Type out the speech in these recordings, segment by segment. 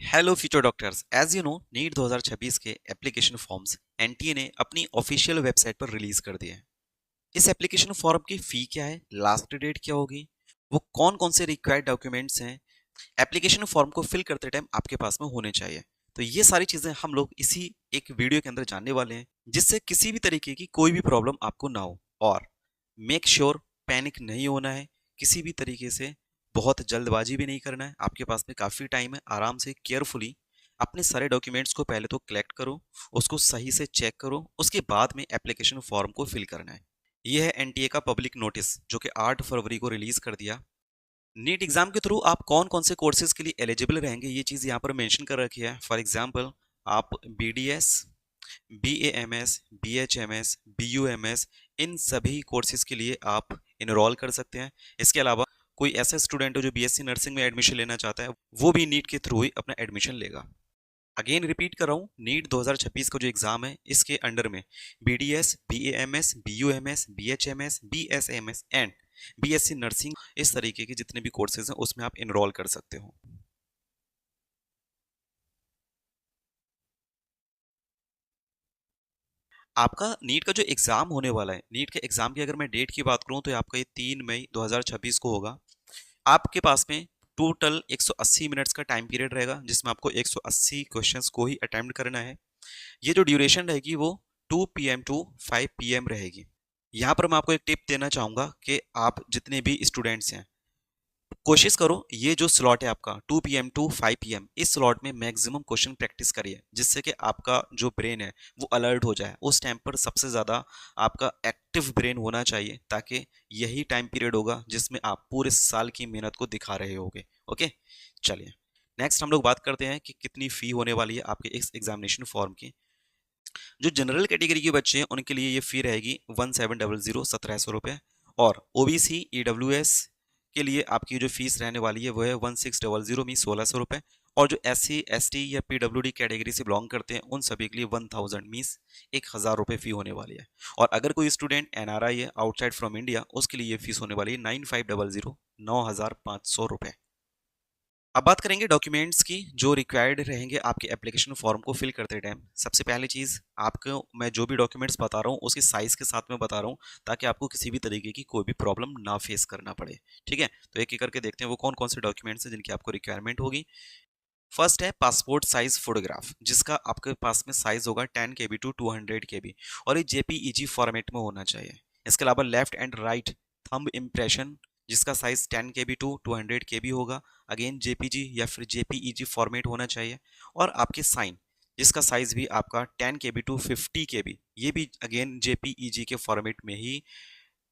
Hello future doctors, as you know NEET 2026 के application forms NTA ने अपनी official website पर रिलीज कर दिए हैं। इस एप्लीकेशन फॉर्म की फी क्या है, लास्ट डेट क्या होगी, वो कौन कौन से रिक्वायर्ड डॉक्यूमेंट्स हैं एप्लीकेशन फॉर्म को फिल करते टाइम आपके पास में होने चाहिए। तो ये सारी चीजें हम लोग इसी एक वीडियो के अंदर जानने वाले हैं, जिससे किसी भी तरीके की कोई भी प्रॉब्लम आपको ना हो। और मेक श्योर पैनिक नहीं होना है किसी भी तरीके से, बहुत जल्दबाजी भी नहीं करना है। आपके पास में काफ़ी टाइम है, आराम से केयरफुली अपने सारे डॉक्यूमेंट्स को पहले तो कलेक्ट करो, उसको सही से चेक करो, उसके बाद में एप्लीकेशन फॉर्म को फिल करना है। यह है एनटीए का पब्लिक नोटिस जो कि 8 फरवरी को रिलीज कर दिया। नीट एग्जाम के थ्रू आप कौन कौन से कोर्सेज के लिए एलिजिबल रहेंगे ये चीज़ यहाँ पर मेंशन कर रखी है। फॉर एग्जांपल, आप बीडीएस, बीएएमएस, बीएचएमएस, बीयूएमएस, इन सभी कोर्सेज के लिए आप इनरोल कर सकते हैं। इसके अलावा कोई ऐसा स्टूडेंट हो जो बीएससी नर्सिंग में एडमिशन लेना चाहता है, वो भी नीट के थ्रू ही अपना एडमिशन लेगा। अगेन रिपीट कर रहा हूँ, नीट 2026 का जो एग्जाम है इसके अंडर में BDS, BAMS, BUMS, BHMS, BSMS and BSc nursing, इस तरीके के जितने भी कोर्सेज हैं उसमें आप इनरोल कर सकते हो। आपका नीट का जो एग्जाम होने वाला है, नीट के एग्जाम की अगर मैं डेट की बात करूं तो आपका ये 3 मई 2026 को होगा। आपके पास में टोटल 180 मिनट्स का टाइम पीरियड रहेगा, जिसमें आपको 180 क्वेश्चंस को ही अटेम्प्ट करना है। ये जो ड्यूरेशन रहेगी वो 2 PM टू 5 PM रहेगी। यहाँ पर मैं आपको एक टिप देना चाहूंगा कि आप जितने भी स्टूडेंट्स हैं, कोशिश करो ये जो स्लॉट है आपका 2 PM टू 5 PM, इस स्लॉट में मैक्सिमम क्वेश्चन प्रैक्टिस करिए, जिससे कि आपका जो ब्रेन है वो अलर्ट हो जाए। उस टाइम पर सबसे ज़्यादा आपका एक्टिव ब्रेन होना चाहिए, ताकि यही टाइम पीरियड होगा जिसमें आप पूरे साल की मेहनत को दिखा रहे होगे। ओके, चलिए नेक्स्ट हम लोग बात करते हैं कि कितनी फ़ी होने वाली है आपके इस एग्जामिनेशन फॉर्म की। जो जनरल कैटेगरी के बच्चे हैं उनके लिए ये फ़ी रहेगी 1700, 1700 रुपये। और ओबीसी ईडब्ल्यूएस के लिए आपकी जो फीस रहने वाली है वो है 1600 मीन 1600 रुपये। और जो एससी एसटी या पीडब्ल्यूडी कैटेगरी से बिलोंग करते हैं उन सभी के लिए 1000 मीन्स 1000 रुपये फ़ी होने वाली है। और अगर कोई स्टूडेंट एनआरआई है आउटसाइड फ्रॉम इंडिया, उसके लिए ये फीस होने वाली है 9500, 9500 अब बात करेंगे डॉक्यूमेंट्स की जो रिक्वायर्ड रहेंगे आपके एप्लीकेशन फॉर्म को फिल करते टाइम। सबसे पहली चीज़, आपको मैं जो भी डॉक्यूमेंट्स बता रहा हूँ उसके साइज़ के साथ में बता रहा हूँ, ताकि आपको किसी भी तरीके की कोई भी प्रॉब्लम ना फेस करना पड़े। ठीक है, तो एक एक करके देखते हैं वो कौन कौन से डॉक्यूमेंट्स हैं जिनकी आपको रिक्वायरमेंट होगी। फर्स्ट है पासपोर्ट साइज फोटोग्राफ, जिसका आपके पास में साइज होगा 10 KB टू 200 KB, और ये जेपीईजी फॉर्मेट में होना चाहिए। इसके अलावा left and right thumb impression, जिसका साइज 10 KB टू 200 KB होगा, अगेन जेपीजी या फिर जेपीईजी फॉर्मेट होना चाहिए। और आपके साइन, जिसका साइज भी आपका 10 KB टू 50 KB, ये भी अगेन जेपीईजी के फॉर्मेट में ही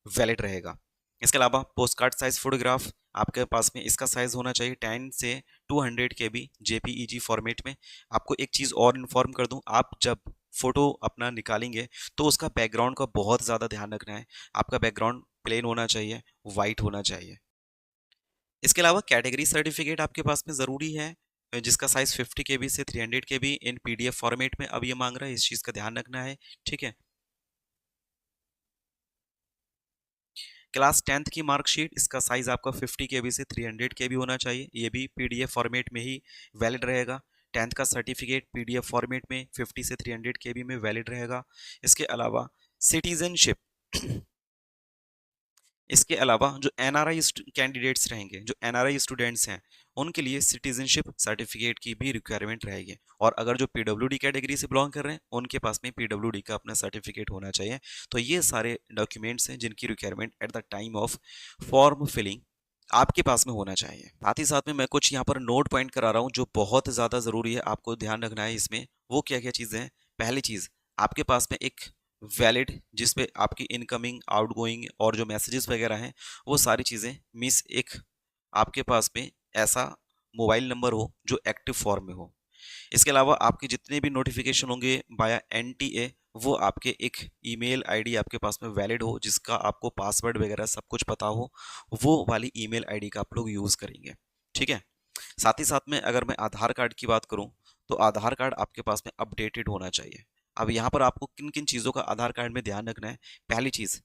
वैलिड रहेगा। इसके अलावा पोस्ट कार्ड साइज फोटोग्राफ आपके पास में, इसका साइज होना चाहिए 10 से 200 KB जेपीईजी फॉर्मेट में। आपको एक चीज़ और इन्फॉर्म कर दूं, आप जब फोटो अपना निकालेंगे तो उसका बैकग्राउंड का बहुत ज़्यादा ध्यान रखना है। आपका बैकग्राउंड प्लेन होना चाहिए, वाइट होना चाहिए। इसके अलावा कैटेगरी सर्टिफिकेट आपके पास में ज़रूरी है, जिसका साइज 50 KB से 300 KB इन पीडीएफ फॉर्मेट में अब ये मांग रहा है, इस चीज़ का ध्यान रखना है। ठीक है, क्लास 10th की मार्कशीट, इसका साइज आपका 50 KB से 300 KB होना चाहिए, ये भी पीडीएफ फॉर्मेट में ही वैलिड रहेगा। 10th का सर्टिफिकेट पीडीएफ फॉर्मेट में 50 से 300 KB में वैलिड रहेगा। इसके अलावा सिटीजनशिप, इसके अलावा जो एनआरआई कैंडिडेट्स रहेंगे, जो एनआरआई स्टूडेंट्स हैं, उनके लिए सिटीजनशिप सर्टिफिकेट की भी रिक्वायरमेंट रहेगी। और अगर जो पीडब्ल्यूडी कैटेगरी से बिलोंग कर रहे हैं उनके पास में पीडब्ल्यूडी का अपना सर्टिफिकेट होना चाहिए। तो ये सारे डॉक्यूमेंट्स हैं जिनकी requirement at the time of form filling आपके पास में होना चाहिए। साथ ही साथ में मैं कुछ यहाँ पर नोट पॉइंट करा रहा हूँ जो बहुत ज़्यादा ज़रूरी है, आपको ध्यान रखना है इसमें। वो क्या क्या चीज़ें हैं? पहली चीज़, आपके पास में एक वैलिड, जिसपे आपकी इनकमिंग आउटगोइंग और जो मैसेजेस वगैरह हैं वो सारी चीज़ें मिस, एक आपके पास में ऐसा मोबाइल नंबर हो जो एक्टिव फॉर्म में हो। इसके अलावा आपके जितने भी नोटिफिकेशन होंगे बाया एनटीए, वो आपके एक ईमेल आईडी आपके पास में वैलिड हो, जिसका आपको पासवर्ड वगैरह सब कुछ पता हो, वो वाली ईमेल आईडी का आप लोग यूज़ करेंगे। ठीक है, साथ ही साथ में अगर मैं आधार कार्ड की बात करूं तो आधार कार्ड आपके पास में अपडेटेड होना चाहिए। अब यहाँ पर आपको किन किन चीज़ों का आधार कार्ड में ध्यान रखना है? पहली चीज़,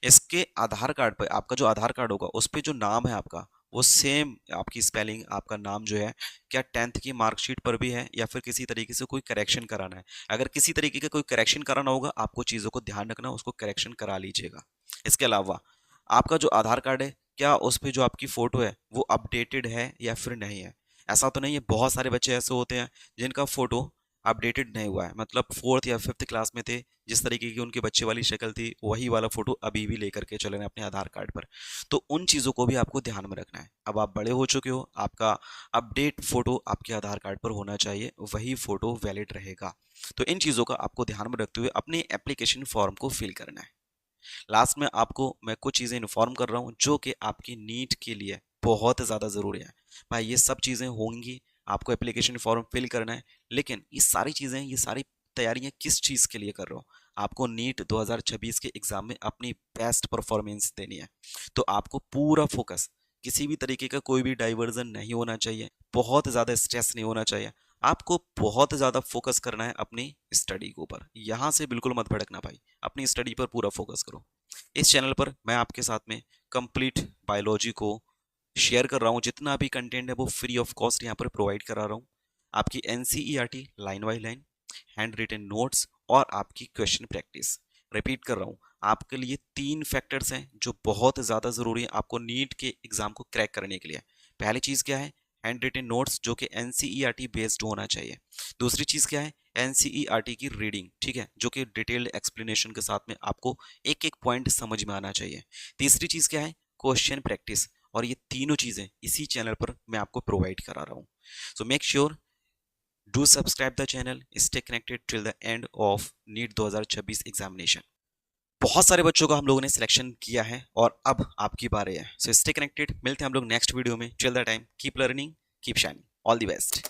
इसके आधार कार्ड पर आपका जो आधार कार्ड होगा उस पर जो नाम है आपका, वो सेम आपकी स्पेलिंग, आपका नाम जो है, क्या 10th की मार्कशीट पर भी है या फिर किसी तरीके से कोई करेक्शन कराना है। अगर किसी तरीके का कोई करेक्शन कराना होगा, आपको चीज़ों को ध्यान रखना, उसको करेक्शन करा लीजिएगा। इसके अलावा आपका जो आधार कार्ड है, क्या उस पे जो आपकी फ़ोटो है वो अपडेटेड है या फिर नहीं है। ऐसा तो नहीं है, बहुत सारे बच्चे ऐसे होते हैं जिनका फ़ोटो अपडेटेड नहीं हुआ है, मतलब 4th या 5th क्लास में थे, जिस तरीके की उनके बच्चे वाली शक्ल थी, वही वाला फ़ोटो अभी भी लेकर के चले रहे हैं अपने आधार कार्ड पर। तो उन चीज़ों को भी आपको ध्यान में रखना है। अब आप बड़े हो चुके हो, आपका अपडेट फ़ोटो आपके आधार कार्ड पर होना चाहिए, वही फ़ोटो वैलिड रहेगा। तो इन चीज़ों का आपको ध्यान में रखते हुए अपने एप्लीकेशन फॉर्म को फिल करना है। लास्ट में आपको मैं कुछ चीज़ें इन्फॉर्म कर रहा हूँ जो कि आपकी नीट के लिए बहुत ज़्यादा ज़रूरी है। भाई ये सब चीज़ें होंगी, आपको एप्लीकेशन फॉर्म फिल करना है, लेकिन ये सारी चीज़ें, ये सारी तैयारियां किस चीज़ के लिए कर रहे हो? आपको नीट 2026 के एग्ज़ाम में अपनी बेस्ट परफॉर्मेंस देनी है। तो आपको पूरा फोकस, किसी भी तरीके का कोई भी डाइवर्जन नहीं होना चाहिए, बहुत ज़्यादा स्ट्रेस नहीं होना चाहिए। आपको बहुत ज़्यादा फोकस करना है अपनी स्टडी के ऊपर। यहाँ से बिल्कुल मत भटकना भाई, अपनी स्टडी पर पूरा फोकस करो। इस चैनल पर मैं आपके साथ में कंप्लीट बायोलॉजी को शेयर कर रहा हूँ, जितना भी कंटेंट है वो फ्री ऑफ कॉस्ट यहाँ पर प्रोवाइड करा रहा हूँ। आपकी NCERT line by line, hand written notes और आपकी क्वेश्चन प्रैक्टिस। रिपीट कर रहा हूँ, आपके लिए 3 फैक्टर्स हैं जो बहुत ज़्यादा ज़रूरी है आपको नीट के एग्ज़ाम को क्रैक करने के लिए। पहली चीज़ क्या है? हैंड रिटन नोट्स जो कि एनसीईआरटी बेस्ड होना चाहिए। दूसरी चीज़ क्या है? एनसीईआरटी की रीडिंग, ठीक है, जो कि डिटेल्ड एक्सप्लेनेशन के साथ में आपको एक एक पॉइंट समझ में आना चाहिए। तीसरी चीज़ क्या है? Question practice. और ये तीनों चीज़ें इसी चैनल पर मैं आपको प्रोवाइड करा रहा हूँ। So make sure do subscribe the channel, stay connected till the end of NEET 2026 examination. बहुत सारे बच्चों का हम लोगों ने सिलेक्शन किया है और अब आपकी बारी है। सो स्टे कनेक्टेड, मिलते हैं हम लोग नेक्स्ट वीडियो में। Till the time keep learning, keep shining, all the best.